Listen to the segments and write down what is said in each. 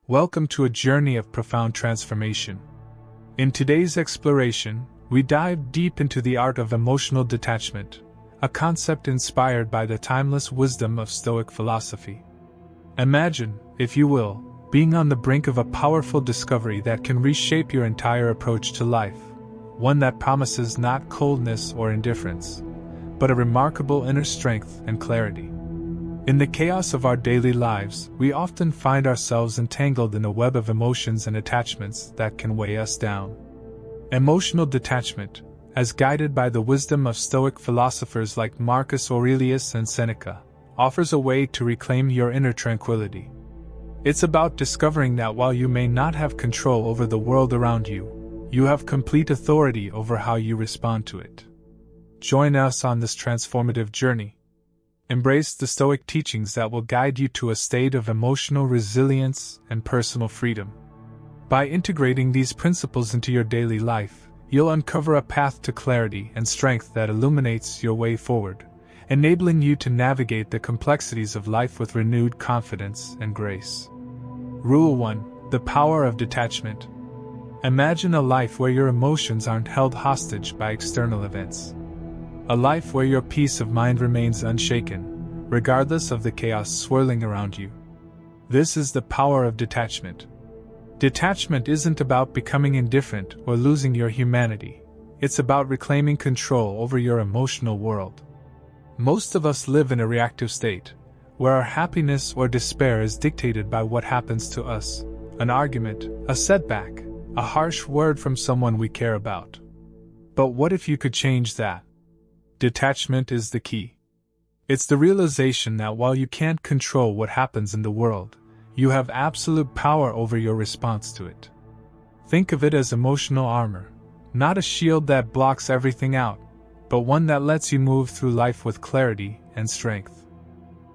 Welcome to a journey of profound transformation. In today's exploration, we dive deep into the art of emotional detachment, a concept inspired by the timeless wisdom of Stoic philosophy. Imagine, if you will, being on the brink of a powerful discovery that can reshape your entire approach to life, one that promises not coldness or indifference, but a remarkable inner strength and clarity. In the chaos of our daily lives, we often find ourselves entangled in a web of emotions and attachments that can weigh us down. Emotional detachment, as guided by the wisdom of Stoic philosophers like Marcus Aurelius and Seneca, offers a way to reclaim your inner tranquility. It's about discovering that while you may not have control over the world around you, you have complete authority over how you respond to it. Join us on this transformative journey. Embrace the Stoic teachings that will guide you to a state of emotional resilience and personal freedom. By integrating these principles into your daily life, you'll uncover a path to clarity and strength that illuminates your way forward, enabling you to navigate the complexities of life with renewed confidence and grace. Rule 1: The power of detachment. Imagine a life where your emotions aren't held hostage by external events. A life where your peace of mind remains unshaken, regardless of the chaos swirling around you. This is the power of detachment. Detachment isn't about becoming indifferent or losing your humanity. It's about reclaiming control over your emotional world. Most of us live in a reactive state, where our happiness or despair is dictated by what happens to us: an argument, a setback, a harsh word from someone we care about. But what if you could change that? Detachment is the key. It's the realization that while you can't control what happens in the world, you have absolute power over your response to it. Think of it as emotional armor, not a shield that blocks everything out, but one that lets you move through life with clarity and strength.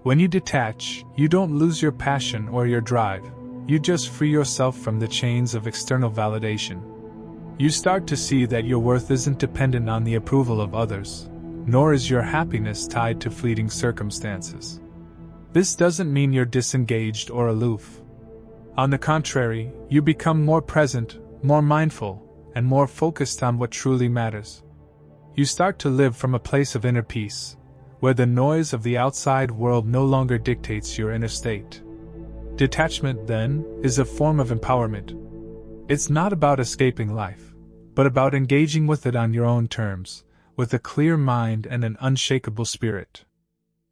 When you detach, you don't lose your passion or your drive, you just free yourself from the chains of external validation. You start to see that your worth isn't dependent on the approval of others, nor is your happiness tied to fleeting circumstances. This doesn't mean you're disengaged or aloof. On the contrary, you become more present, more mindful, and more focused on what truly matters. You start to live from a place of inner peace, where the noise of the outside world no longer dictates your inner state. Detachment, then, is a form of empowerment. It's not about escaping life, but about engaging with it on your own terms, with a clear mind and an unshakable spirit.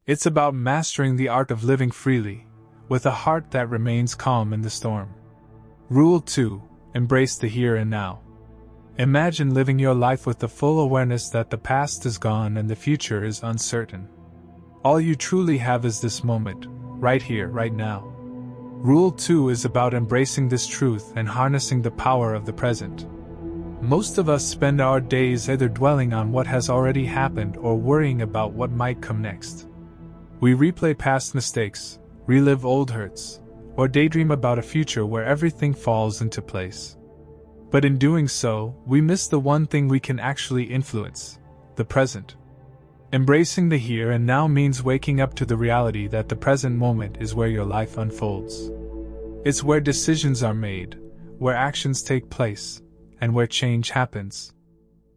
It's about mastering the art of living freely, with a heart that remains calm in the storm. Rule 2: Embrace the here and now. Imagine living your life with the full awareness that the past is gone and the future is uncertain. All you truly have is this moment, right here, right now. Rule 2 is about embracing this truth and harnessing the power of the present. Most of us spend our days either dwelling on what has already happened or worrying about what might come next. We replay past mistakes, relive old hurts, or daydream about a future where everything falls into place. But in doing so, we miss the one thing we can actually influence: the present. Embracing the here and now means waking up to the reality that the present moment is where your life unfolds. It's where decisions are made, where actions take place, and where change happens.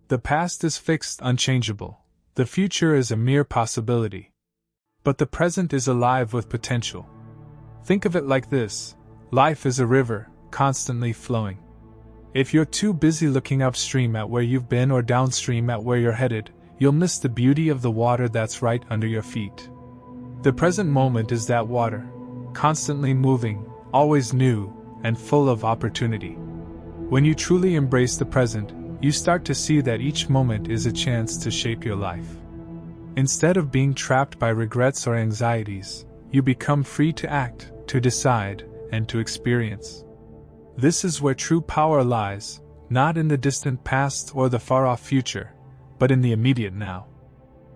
The past is fixed, unchangeable. The future is a mere possibility. But the present is alive with potential. Think of it like this: life is a river, constantly flowing. If you're too busy looking upstream at where you've been or downstream at where you're headed, you'll miss the beauty of the water that's right under your feet. The present moment is that water, constantly moving, always new, and full of opportunity. When you truly embrace the present, you start to see that each moment is a chance to shape your life. Instead of being trapped by regrets or anxieties, you become free to act, to decide, and to experience. This is where true power lies, not in the distant past or the far-off future, but in the immediate now.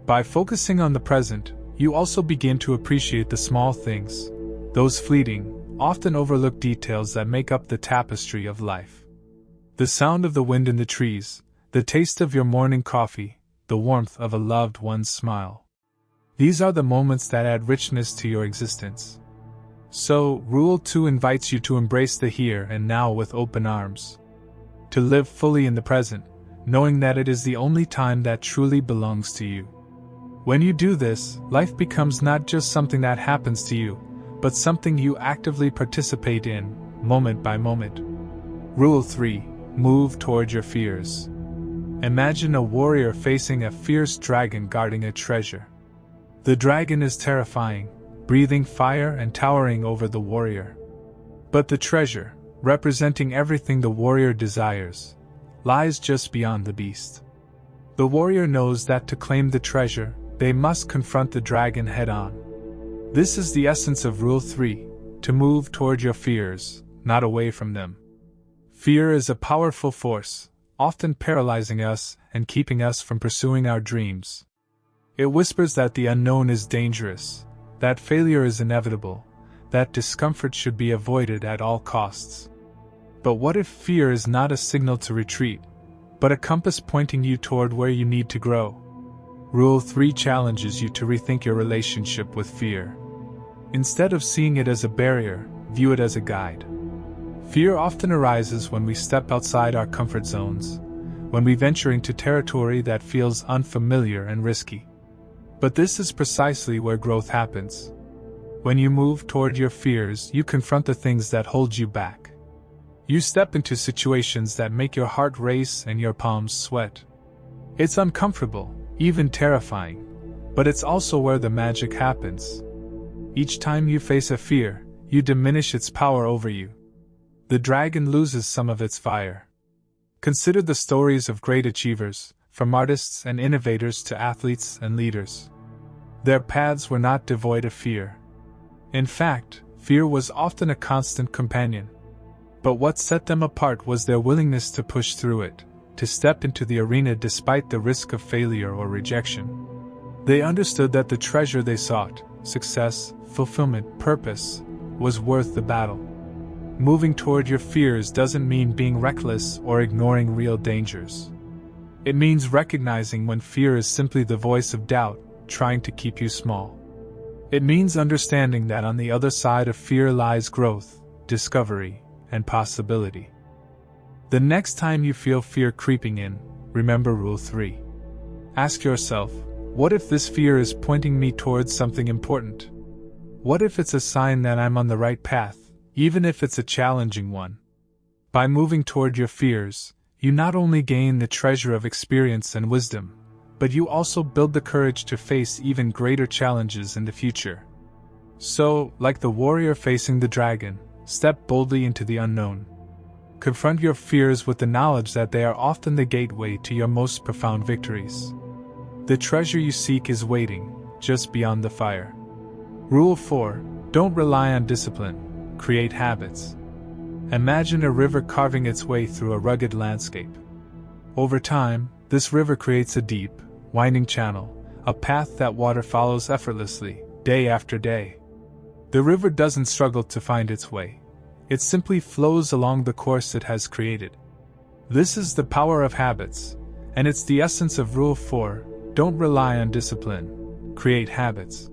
By focusing on the present, you also begin to appreciate the small things, those fleeting, often overlooked details that make up the tapestry of life. The sound of the wind in the trees, the taste of your morning coffee, the warmth of a loved one's smile. These are the moments that add richness to your existence. So, Rule 2 invites you to embrace the here and now with open arms. To live fully in the present, knowing that it is the only time that truly belongs to you. When you do this, life becomes not just something that happens to you, but something you actively participate in, moment by moment. Rule 3. Move toward your fears. Imagine a warrior facing a fierce dragon guarding a treasure. The dragon is terrifying, breathing fire and towering over the warrior. But the treasure, representing everything the warrior desires, lies just beyond the beast. The warrior knows that to claim the treasure, they must confront the dragon head-on. This is the essence of Rule 3, to move toward your fears, not away from them. Fear is a powerful force, often paralyzing us and keeping us from pursuing our dreams. It whispers that the unknown is dangerous, that failure is inevitable, that discomfort should be avoided at all costs. But what if fear is not a signal to retreat, but a compass pointing you toward where you need to grow? Rule 3 challenges you to rethink your relationship with fear. Instead of seeing it as a barrier, view it as a guide. Fear often arises when we step outside our comfort zones, when we venture into territory that feels unfamiliar and risky. But this is precisely where growth happens. When you move toward your fears, you confront the things that hold you back. You step into situations that make your heart race and your palms sweat. It's uncomfortable, even terrifying, but it's also where the magic happens. Each time you face a fear, you diminish its power over you. The dragon loses some of its fire. Consider the stories of great achievers, from artists and innovators to athletes and leaders. Their paths were not devoid of fear. In fact, fear was often a constant companion. But what set them apart was their willingness to push through it, to step into the arena despite the risk of failure or rejection. They understood that the treasure they sought, success, fulfillment, purpose, was worth the battle. Moving toward your fears doesn't mean being reckless or ignoring real dangers. It means recognizing when fear is simply the voice of doubt, trying to keep you small. It means understanding that on the other side of fear lies growth, discovery, and possibility. The next time you feel fear creeping in, remember Rule 3. Ask yourself, what if this fear is pointing me towards something important? What if it's a sign that I'm on the right path, even if it's a challenging one? By moving toward your fears, you not only gain the treasure of experience and wisdom, but you also build the courage to face even greater challenges in the future. So, like the warrior facing the dragon, step boldly into the unknown. Confront your fears with the knowledge that they are often the gateway to your most profound victories. The treasure you seek is waiting, just beyond the fire. Rule 4. Don't rely on discipline, create habits. Imagine a river carving its way through a rugged landscape. Over time, this river creates a deep, winding channel, a path that water follows effortlessly, day after day. The river doesn't struggle to find its way. It simply flows along the course it has created. This is the power of habits, and it's the essence of Rule 4. Don't rely on discipline, create habits.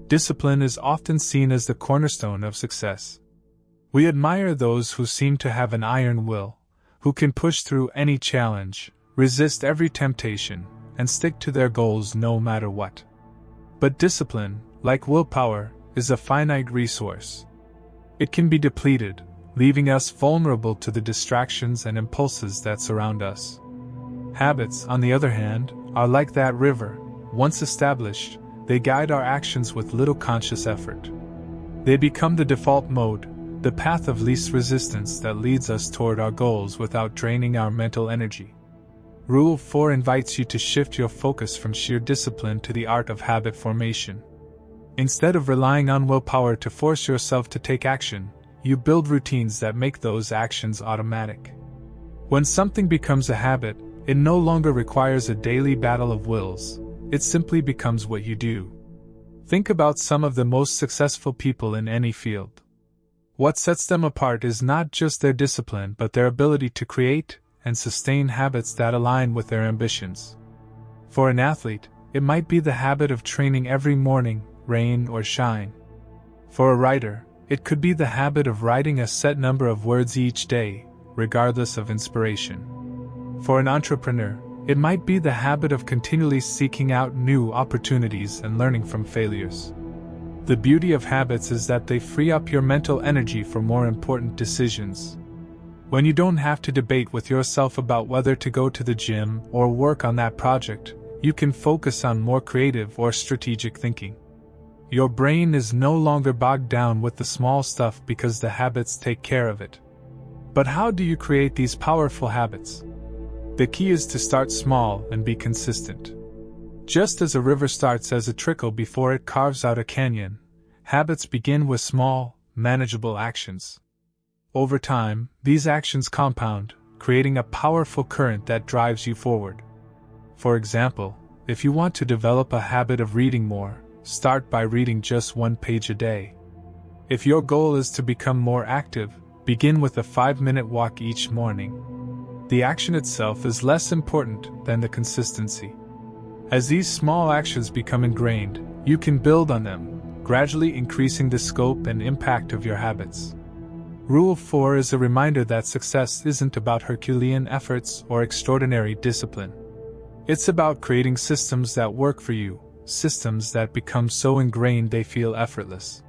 Discipline is often seen as the cornerstone of success. We admire those who seem to have an iron will, who can push through any challenge, resist every temptation, and stick to their goals no matter what. But discipline, like willpower, is a finite resource. It can be depleted, leaving us vulnerable to the distractions and impulses that surround us. Habits, on the other hand, are like that river. Once established, they guide our actions with little conscious effort. They become the default mode, the path of least resistance that leads us toward our goals without draining our mental energy. Rule 4 invites you to shift your focus from sheer discipline to the art of habit formation. Instead of relying on willpower to force yourself to take action, you build routines that make those actions automatic. When something becomes a habit, it no longer requires a daily battle of wills, it simply becomes what you do. Think about some of the most successful people in any field. What sets them apart is not just their discipline but their ability to create and sustain habits that align with their ambitions. For an athlete, it might be the habit of training every morning, rain or shine. For a writer, It could be the habit of writing a set number of words each day, regardless of inspiration. For an entrepreneur, it might be the habit of continually seeking out new opportunities and learning from failures. The beauty of habits is that they free up your mental energy for more important decisions. When you don't have to debate with yourself about whether to go to the gym or work on that project, you can focus on more creative or strategic thinking. Your brain is no longer bogged down with the small stuff because the habits take care of it. But how do you create these powerful habits? The key is to start small and be consistent. Just as a river starts as a trickle before it carves out a canyon, habits begin with small, manageable actions. Over time, these actions compound, creating a powerful current that drives you forward. For example, if you want to develop a habit of reading more, start by reading just 1 page a day. If your goal is to become more active, begin with a 5-minute walk each morning. The action itself is less important than the consistency. As these small actions become ingrained, you can build on them, gradually increasing the scope and impact of your habits. Rule 4 is a reminder that success isn't about Herculean efforts or extraordinary discipline. It's about creating systems that work for you, systems that become so ingrained they feel effortless.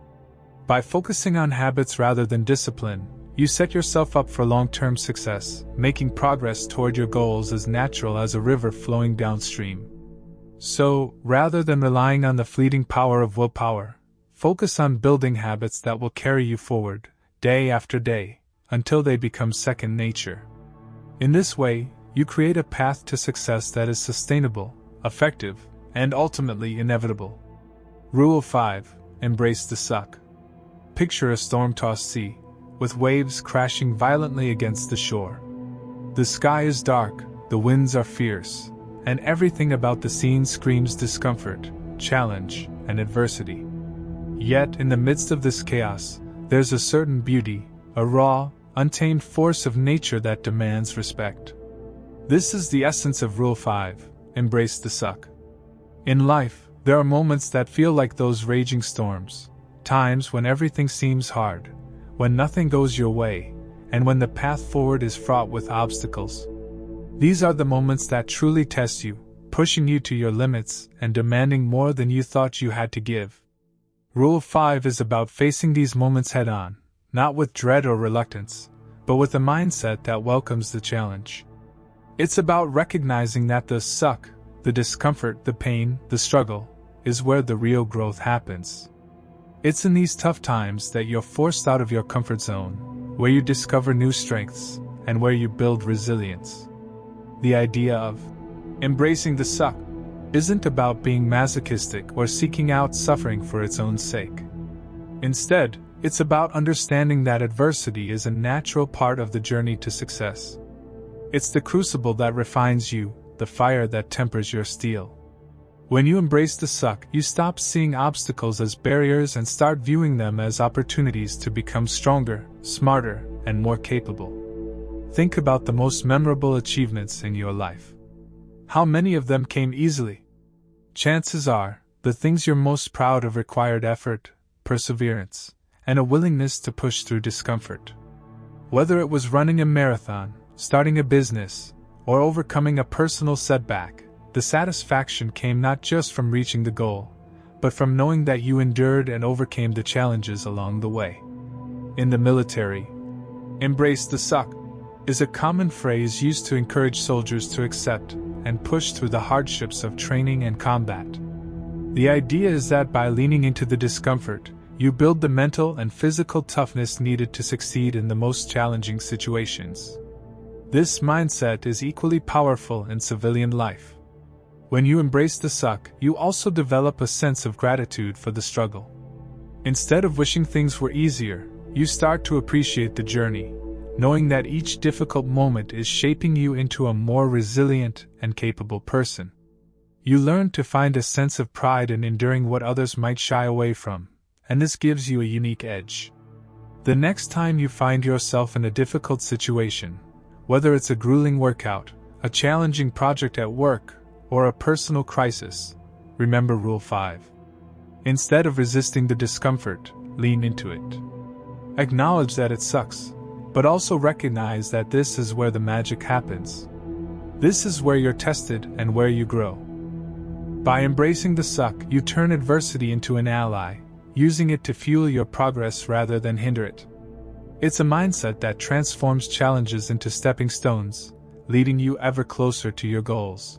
By focusing on habits rather than discipline, you set yourself up for long-term success, making progress toward your goals as natural as a river flowing downstream. So, rather than relying on the fleeting power of willpower, focus on building habits that will carry you forward, day after day, until they become second nature. In this way, you create a path to success that is sustainable, effective, and ultimately inevitable. Rule 5: Embrace the suck. Picture a storm-tossed sea, with waves crashing violently against the shore. The sky is dark, the winds are fierce, and everything about the scene screams discomfort, challenge, and adversity. Yet, in the midst of this chaos, there's a certain beauty, a raw, untamed force of nature that demands respect. This is the essence of Rule 5: Embrace the suck. In life, there are moments that feel like those raging storms, times when everything seems hard, when nothing goes your way, and when the path forward is fraught with obstacles. These are the moments that truly test you, pushing you to your limits and demanding more than you thought you had to give. Rule 5 is about facing these moments head-on, not with dread or reluctance, but with a mindset that welcomes the challenge. It's about recognizing that the suck, the discomfort, the pain, the struggle, is where the real growth happens. It's in these tough times that you're forced out of your comfort zone, where you discover new strengths, and where you build resilience. The idea of embracing the suck isn't about being masochistic or seeking out suffering for its own sake. Instead, it's about understanding that adversity is a natural part of the journey to success. It's the crucible that refines you, the fire that tempers your steel. When you embrace the suck, you stop seeing obstacles as barriers and start viewing them as opportunities to become stronger, smarter, and more capable. Think about the most memorable achievements in your life. How many of them came easily? Chances are, the things you're most proud of required effort, perseverance, and a willingness to push through discomfort. Whether it was running a marathon, starting a business, or overcoming a personal setback, the satisfaction came not just from reaching the goal, but from knowing that you endured and overcame the challenges along the way. In the military, embrace the suck is a common phrase used to encourage soldiers to accept and push through the hardships of training and combat. The idea is that by leaning into the discomfort, you build the mental and physical toughness needed to succeed in the most challenging situations. This mindset is equally powerful in civilian life. When you embrace the suck, you also develop a sense of gratitude for the struggle. Instead of wishing things were easier, you start to appreciate the journey, knowing that each difficult moment is shaping you into a more resilient and capable person. You learn to find a sense of pride in enduring what others might shy away from, and this gives you a unique edge. The next time you find yourself in a difficult situation, whether it's a grueling workout, a challenging project at work, or a personal crisis, remember Rule 5. Instead of resisting the discomfort, lean into it. Acknowledge that it sucks, but also recognize that this is where the magic happens. This is where you're tested and where you grow. By embracing the suck, you turn adversity into an ally, using it to fuel your progress rather than hinder it. It's a mindset that transforms challenges into stepping stones, leading you ever closer to your goals.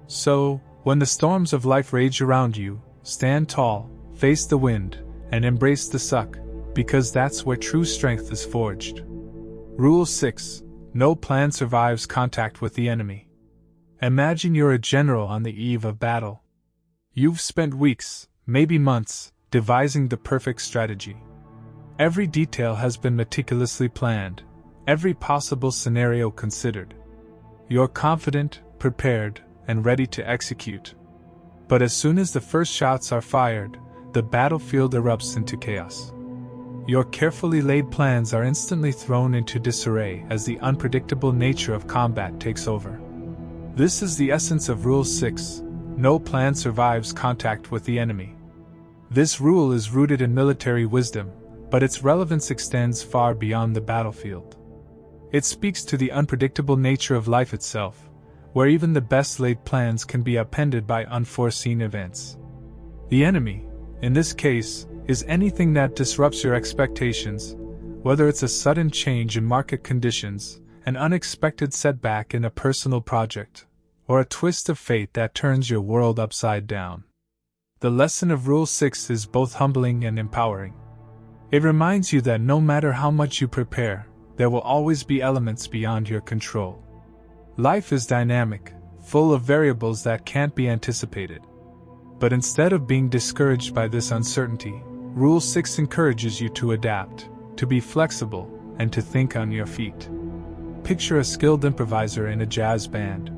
So, when the storms of life rage around you, stand tall, face the wind, and embrace the suck, because that's where true strength is forged. Rule 6. No plan survives contact with the enemy. Imagine you're a general on the eve of battle. You've spent weeks, maybe months, devising the perfect strategy. Every detail has been meticulously planned, every possible scenario considered. You're confident, prepared, and ready to execute. But as soon as the first shots are fired, the battlefield erupts into chaos. Your carefully laid plans are instantly thrown into disarray as the unpredictable nature of combat takes over. This is the essence of Rule 6. No plan survives contact with the enemy. This rule is rooted in military wisdom, but its relevance extends far beyond the battlefield. It speaks to the unpredictable nature of life itself, where even the best laid plans can be upended by unforeseen events. The enemy, in this case, is anything that disrupts your expectations, whether it's a sudden change in market conditions, an unexpected setback in a personal project, or a twist of fate that turns your world upside down. The lesson of Rule 6 is both humbling and empowering. It reminds you that no matter how much you prepare, there will always be elements beyond your control. Life is dynamic, full of variables that can't be anticipated. But instead of being discouraged by this uncertainty, Rule 6 encourages you to adapt, to be flexible, and to think on your feet. Picture a skilled improviser in a jazz band.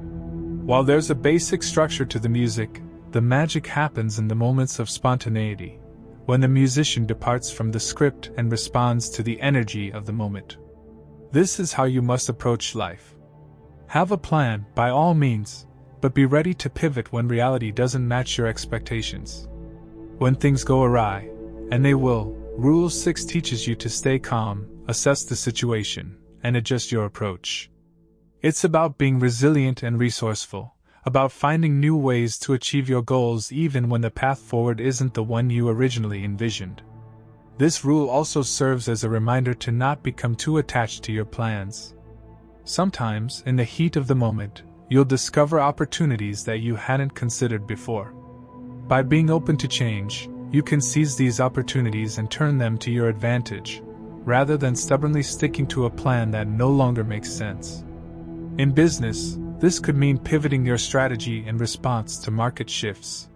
While there's a basic structure to the music, the magic happens in the moments of spontaneity, when the musician departs from the script and responds to the energy of the moment. This is how you must approach life. Have a plan, by all means, but be ready to pivot when reality doesn't match your expectations. When things go awry, and they will, Rule 6 teaches you to stay calm, assess the situation, and adjust your approach. It's about being resilient and resourceful, about finding new ways to achieve your goals even when the path forward isn't the one you originally envisioned. This rule also serves as a reminder to not become too attached to your plans. Sometimes, in the heat of the moment, you'll discover opportunities that you hadn't considered before. By being open to change, you can seize these opportunities and turn them to your advantage, rather than stubbornly sticking to a plan that no longer makes sense. In business, this could mean pivoting your strategy in response to market shifts.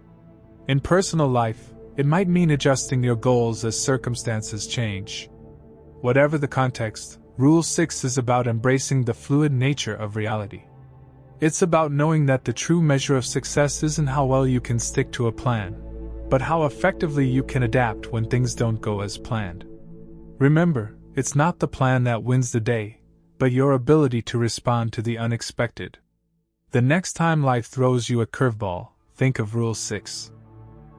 In personal life, it might mean adjusting your goals as circumstances change. Whatever the context, Rule 6 is about embracing the fluid nature of reality. It's about knowing that the true measure of success isn't how well you can stick to a plan, but how effectively you can adapt when things don't go as planned. Remember, it's not the plan that wins the day, but your ability to respond to the unexpected. The next time life throws you a curveball, think of Rule 6.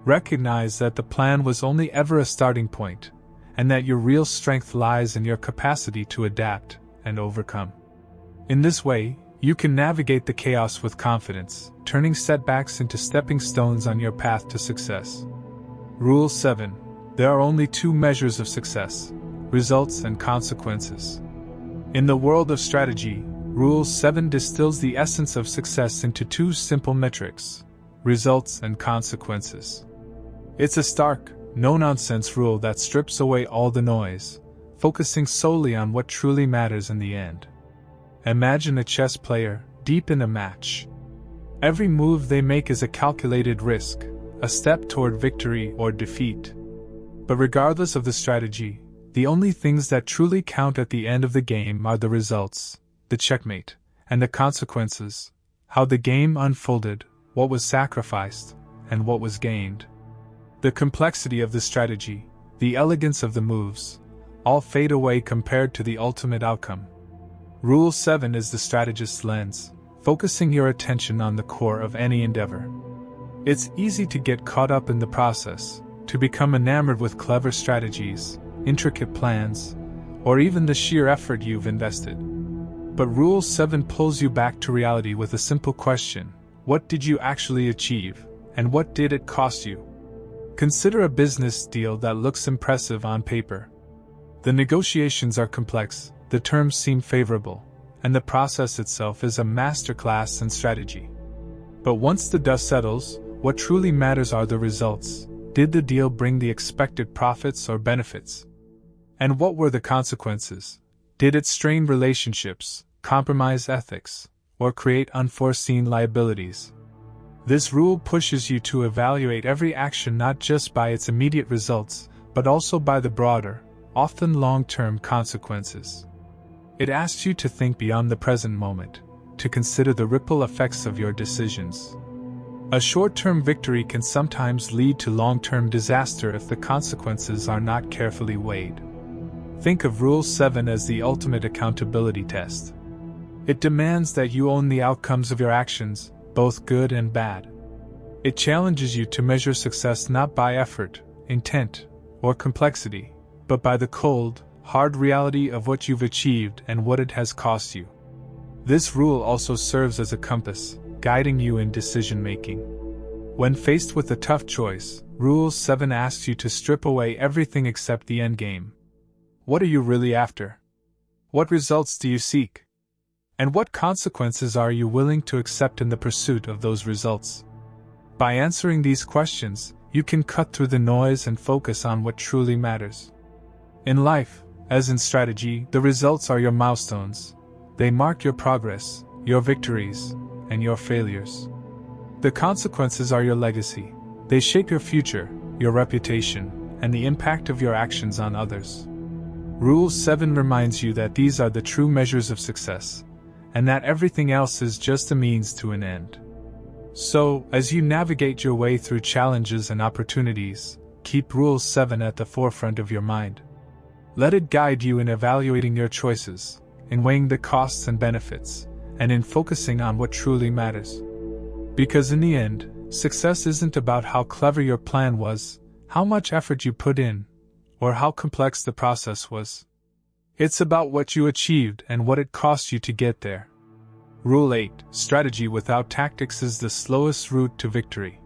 Recognize that the plan was only ever a starting point, and that your real strength lies in your capacity to adapt and overcome. In this way, you can navigate the chaos with confidence, turning setbacks into stepping stones on your path to success. Rule 7. There are only two measures of success: results and consequences. In the world of strategy, Rule 7 distills the essence of success into two simple metrics: results and consequences. It's a stark, no-nonsense rule that strips away all the noise, focusing solely on what truly matters in the end. Imagine a chess player, deep in a match. Every move they make is a calculated risk, a step toward victory or defeat. But regardless of the strategy, the only things that truly count at the end of the game are the results, the checkmate, and the consequences, how the game unfolded, what was sacrificed, and what was gained. The complexity of the strategy, the elegance of the moves, all fade away compared to the ultimate outcome. Rule 7 is the strategist's lens, focusing your attention on the core of any endeavor. It's easy to get caught up in the process, to become enamored with clever strategies, intricate plans, or even the sheer effort you've invested. But Rule 7 pulls you back to reality with a simple question: what did you actually achieve, and what did it cost you? Consider a business deal that looks impressive on paper. The negotiations are complex, the terms seem favorable, and the process itself is a masterclass in strategy. But once the dust settles, what truly matters are the results. Did the deal bring the expected profits or benefits? And what were the consequences? Did it strain relationships, compromise ethics, or create unforeseen liabilities? This rule pushes you to evaluate every action not just by its immediate results, but also by the broader, often long-term consequences. It asks you to think beyond the present moment, to consider the ripple effects of your decisions. A short-term victory can sometimes lead to long-term disaster if the consequences are not carefully weighed. Think of Rule 7 as the ultimate accountability test. It demands that you own the outcomes of your actions, both good and bad. It challenges you to measure success not by effort, intent, or complexity, but by the cold, hard reality of what you've achieved and what it has cost you. This rule also serves as a compass, guiding you in decision-making. When faced with a tough choice, Rule 7 asks you to strip away everything except the endgame. What are you really after? What results do you seek? And what consequences are you willing to accept in the pursuit of those results? By answering these questions, you can cut through the noise and focus on what truly matters. In life, as in strategy, the results are your milestones. They mark your progress, your victories, and your failures. The consequences are your legacy. They shape your future, your reputation, and the impact of your actions on others. Rule 7 reminds you that these are the true measures of success, and that everything else is just a means to an end. So, as you navigate your way through challenges and opportunities, keep Rule 7 at the forefront of your mind. Let it guide you in evaluating your choices, in weighing the costs and benefits, and in focusing on what truly matters. Because in the end, success isn't about how clever your plan was, how much effort you put in, or how complex the process was. It's about what you achieved and what it cost you to get there. Rule 8: strategy without tactics is the slowest route to victory.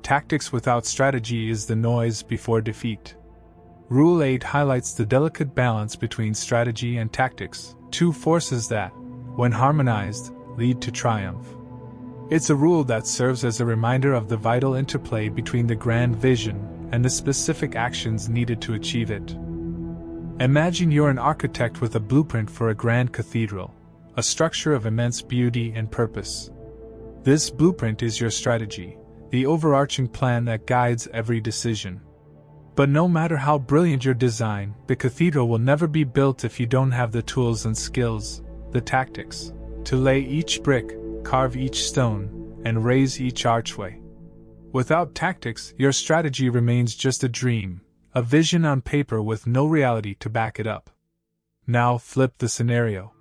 Tactics without strategy is the noise before defeat. Rule 8 highlights the delicate balance between strategy and tactics, two forces that, when harmonized, lead to triumph. It's a rule that serves as a reminder of the vital interplay between the grand vision and the specific actions needed to achieve it. Imagine you're an architect with a blueprint for a grand cathedral, a structure of immense beauty and purpose. This blueprint is your strategy, the overarching plan that guides every decision. But no matter how brilliant your design, the cathedral will never be built if you don't have the tools and skills, the tactics, to lay each brick, carve each stone, and raise each archway. Without tactics, your strategy remains just a dream, a vision on paper with no reality to back it up. Now flip the scenario.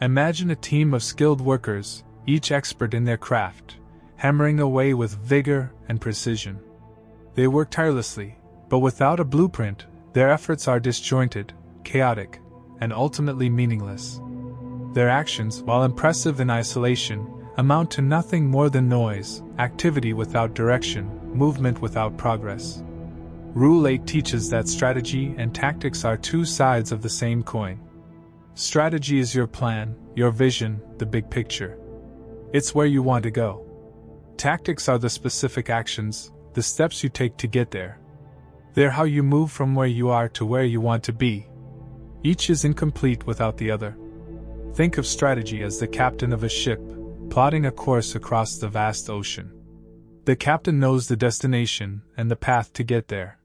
Imagine a team of skilled workers, each expert in their craft, hammering away with vigor and precision. They work tirelessly, but without a blueprint, their efforts are disjointed, chaotic, and ultimately meaningless. Their actions, while impressive in isolation, amount to nothing more than noise, activity without direction, movement without progress. Rule 8 teaches that strategy and tactics are two sides of the same coin. Strategy is your plan, your vision, the big picture. It's where you want to go. Tactics are the specific actions, the steps you take to get there. They're how you move from where you are to where you want to be. Each is incomplete without the other. Think of strategy as the captain of a ship, plotting a course across the vast ocean. The captain knows the destination and the path to get there.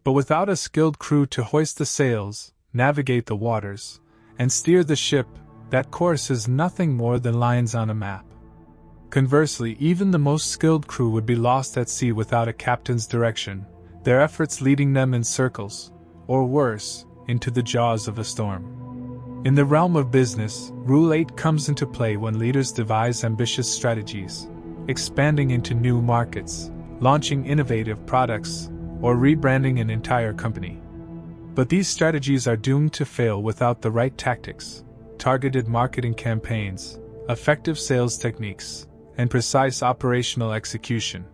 But without a skilled crew to hoist the sails, navigate the waters, and steer the ship, that course is nothing more than lines on a map. Conversely, even the most skilled crew would be lost at sea without a captain's direction, their efforts leading them in circles, or worse, into the jaws of a storm. In the realm of business, Rule 8 comes into play when leaders devise ambitious strategies, expanding into new markets, launching innovative products, or rebranding an entire company. But these strategies are doomed to fail without the right tactics, targeted marketing campaigns, effective sales techniques, and precise operational execution.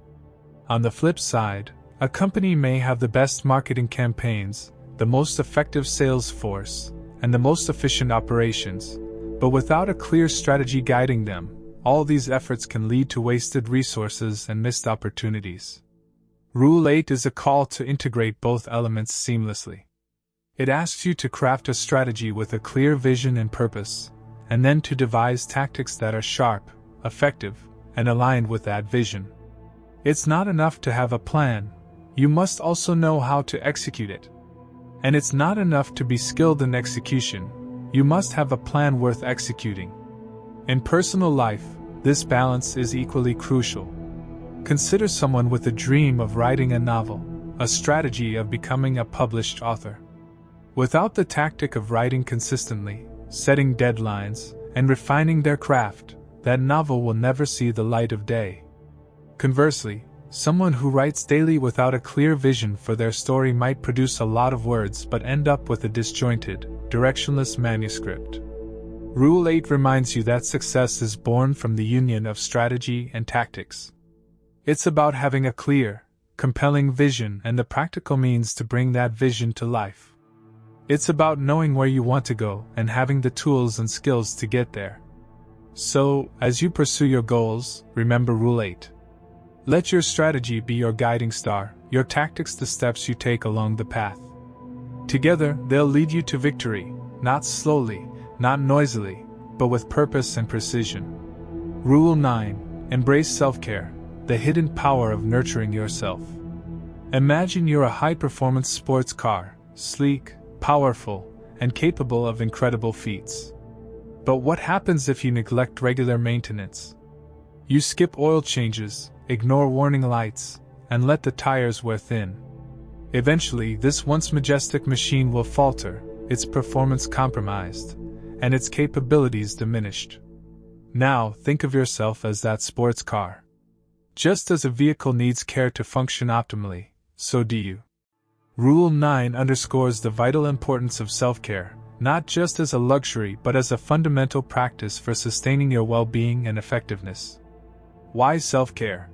On the flip side, a company may have the best marketing campaigns, the most effective sales force, and the most efficient operations, but without a clear strategy guiding them, all these efforts can lead to wasted resources and missed opportunities. Rule 8 is a call to integrate both elements seamlessly. It asks you to craft a strategy with a clear vision and purpose, and then to devise tactics that are sharp, effective, and aligned with that vision. It's not enough to have a plan, you must also know how to execute it. And it's not enough to be skilled in execution, you must have a plan worth executing. In personal life, this balance is equally crucial. Consider someone with a dream of writing a novel, a strategy of becoming a published author. Without the tactic of writing consistently, setting deadlines, and refining their craft, that novel will never see the light of day. Conversely, someone who writes daily without a clear vision for their story might produce a lot of words but end up with a disjointed, directionless manuscript. Rule 8 reminds you that success is born from the union of strategy and tactics. It's about having a clear, compelling vision and the practical means to bring that vision to life. It's about knowing where you want to go and having the tools and skills to get there. So, as you pursue your goals, remember Rule 8. Let your strategy be your guiding star, your tactics the steps you take along the path. Together, they'll lead you to victory, not slowly, not noisily, but with purpose and precision. Rule 9. Embrace self-care, the hidden power of nurturing yourself. Imagine you're a high-performance sports car, sleek, powerful, and capable of incredible feats. But what happens if you neglect regular maintenance? You skip oil changes, ignore warning lights, and let the tires wear thin. Eventually, this once majestic machine will falter, its performance compromised, and its capabilities diminished. Now, think of yourself as that sports car. Just as a vehicle needs care to function optimally, so do you. Rule 9 underscores the vital importance of self-care, not just as a luxury but as a fundamental practice for sustaining your well-being and effectiveness. Why self-care?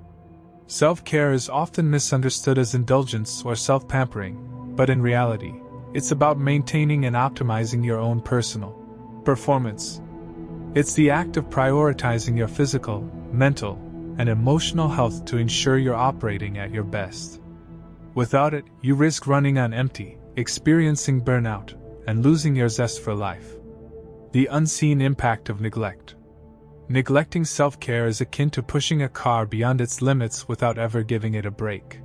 Self-care is often misunderstood as indulgence or self-pampering, but in reality, it's about maintaining and optimizing your own personal performance. It's the act of prioritizing your physical, mental, and emotional health to ensure you're operating at your best. Without it, you risk running on empty, experiencing burnout, and losing your zest for life. The unseen impact of neglect. Neglecting self-care is akin to pushing a car beyond its limits without ever giving it a break.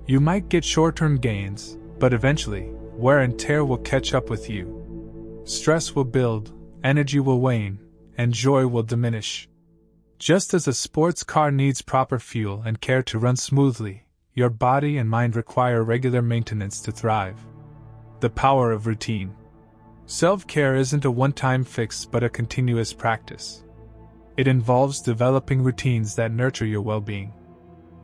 You might get short-term gains, but eventually, wear and tear will catch up with you. Stress will build, energy will wane, and joy will diminish. Just as a sports car needs proper fuel and care to run smoothly, your body and mind require regular maintenance to thrive. The power of routine. Self-care isn't a one-time fix but a continuous practice. It involves developing routines that nurture your well-being.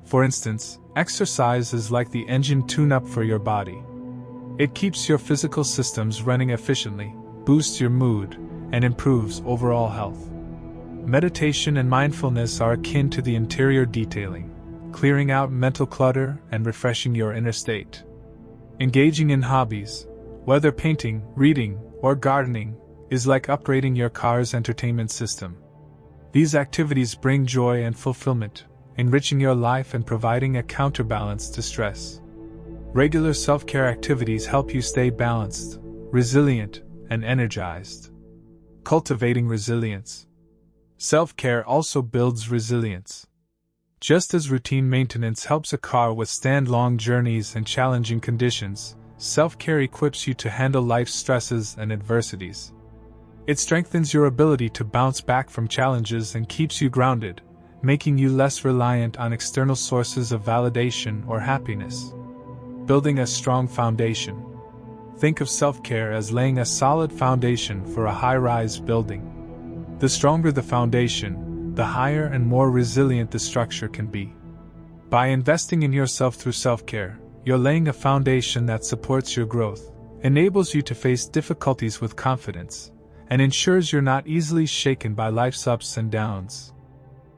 For instance, exercise is like the engine tune-up for your body. It keeps your physical systems running efficiently, boosts your mood, and improves overall health. Meditation and mindfulness are akin to the interior detailing, clearing out mental clutter and refreshing your inner state. Engaging in hobbies, whether painting, reading, or gardening, is like upgrading your car's entertainment system. These activities bring joy and fulfillment, enriching your life and providing a counterbalance to stress. Regular self-care activities help you stay balanced, resilient, and energized. Cultivating resilience. Self-care also builds resilience. Just as routine maintenance helps a car withstand long journeys and challenging conditions, self-care equips you to handle life's stresses and adversities. It strengthens your ability to bounce back from challenges and keeps you grounded, making you less reliant on external sources of validation or happiness. Building a strong foundation. Think of self-care as laying a solid foundation for a high-rise building. The stronger the foundation, the higher and more resilient the structure can be. By investing in yourself through self-care, you're laying a foundation that supports your growth, enables you to face difficulties with confidence, and ensures you're not easily shaken by life's ups and downs.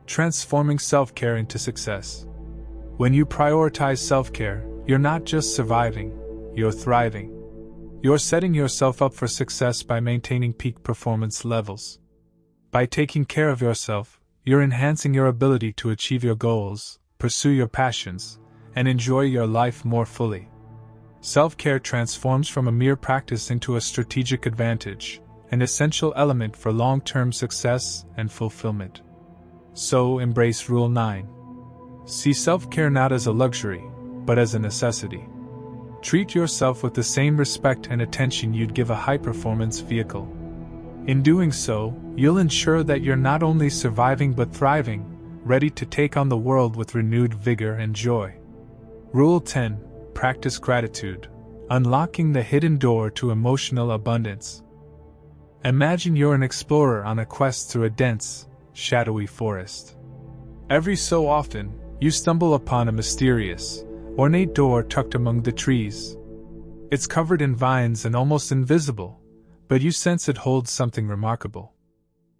Transforming self-care into success. When you prioritize self-care, you're not just surviving, you're thriving. You're setting yourself up for success by maintaining peak performance levels. By taking care of yourself, you're enhancing your ability to achieve your goals, pursue your passions, and enjoy your life more fully. Self-care transforms from a mere practice into a strategic advantage, an essential element for long-term success and fulfillment. So, embrace Rule 9. See self-care not as a luxury, but as a necessity. Treat yourself with the same respect and attention you'd give a high-performance vehicle. In doing so, you'll ensure that you're not only surviving but thriving, ready to take on the world with renewed vigor and joy. Rule 10. Practice gratitude, unlocking the hidden door to emotional abundance. Imagine you're an explorer on a quest through a dense, shadowy forest. Every so often, you stumble upon a mysterious, ornate door tucked among the trees. It's covered in vines and almost invisible, but you sense it holds something remarkable.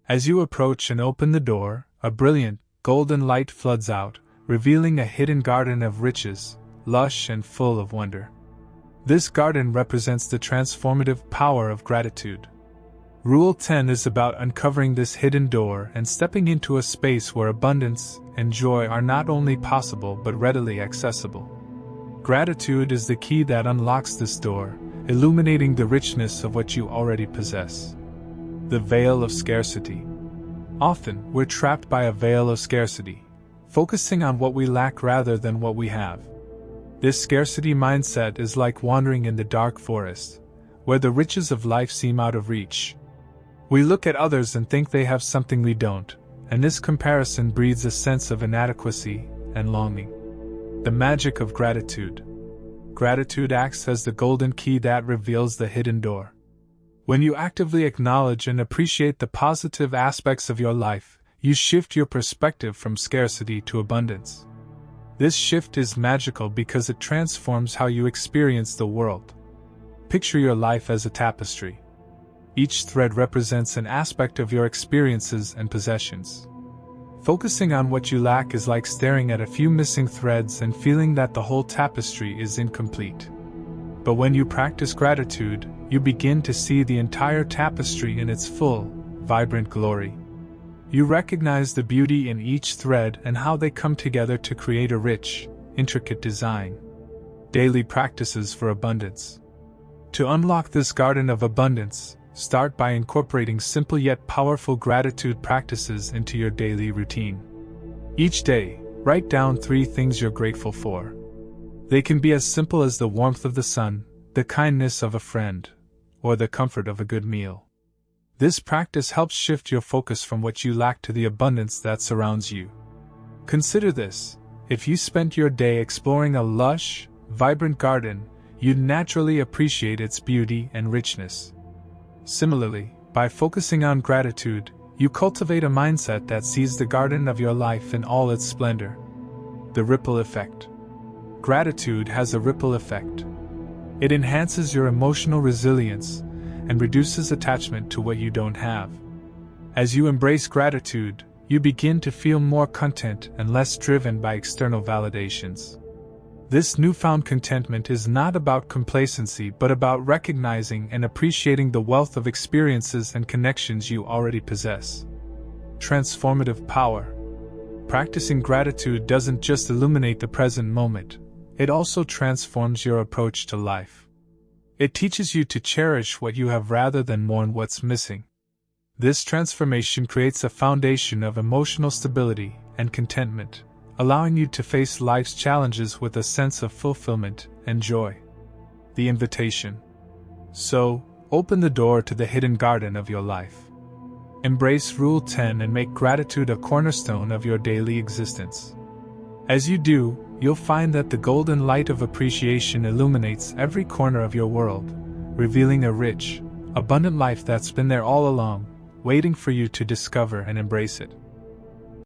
As you approach and open the door, a brilliant, golden light floods out, revealing a hidden garden of riches, lush and full of wonder. This garden represents the transformative power of gratitude. Rule 10 is about uncovering this hidden door and stepping into a space where abundance and joy are not only possible but readily accessible. Gratitude is the key that unlocks this door, illuminating the richness of what you already possess. The veil of scarcity. Often, we're trapped by a veil of scarcity, focusing on what we lack rather than what we have. This scarcity mindset is like wandering in the dark forest, where the riches of life seem out of reach. We look at others and think they have something we don't, and this comparison breeds a sense of inadequacy and longing. The magic of gratitude. Gratitude acts as the golden key that reveals the hidden door. When you actively acknowledge and appreciate the positive aspects of your life, you shift your perspective from scarcity to abundance. This shift is magical because it transforms how you experience the world. Picture your life as a tapestry. Each thread represents an aspect of your experiences and possessions. Focusing on what you lack is like staring at a few missing threads and feeling that the whole tapestry is incomplete. But when you practice gratitude, you begin to see the entire tapestry in its full, vibrant glory. You recognize the beauty in each thread and how they come together to create a rich, intricate design. Daily practices for abundance. To unlock this garden of abundance, start by incorporating simple yet powerful gratitude practices into your daily routine. Each day, write down 3 things you're grateful for. They can be as simple as the warmth of the sun, the kindness of a friend, or the comfort of a good meal. This practice helps shift your focus from what you lack to the abundance that surrounds you. Consider this: if you spent your day exploring a lush, vibrant garden, you'd naturally appreciate its beauty and richness. Similarly, by focusing on gratitude, you cultivate a mindset that sees the garden of your life in all its splendor. The ripple effect. Gratitude has a ripple effect. It enhances your emotional resilience and reduces attachment to what you don't have. As you embrace gratitude, you begin to feel more content and less driven by external validations. This newfound contentment is not about complacency but about recognizing and appreciating the wealth of experiences and connections you already possess. Transformative power. Practicing gratitude doesn't just illuminate the present moment, it also transforms your approach to life. It teaches you to cherish what you have rather than mourn what's missing. This transformation creates a foundation of emotional stability and contentment, allowing you to face life's challenges with a sense of fulfillment and joy. The invitation. So, open the door to the hidden garden of your life. Embrace Rule 10 and make gratitude a cornerstone of your daily existence. As you do, you'll find that the golden light of appreciation illuminates every corner of your world, revealing a rich, abundant life that's been there all along, waiting for you to discover and embrace it.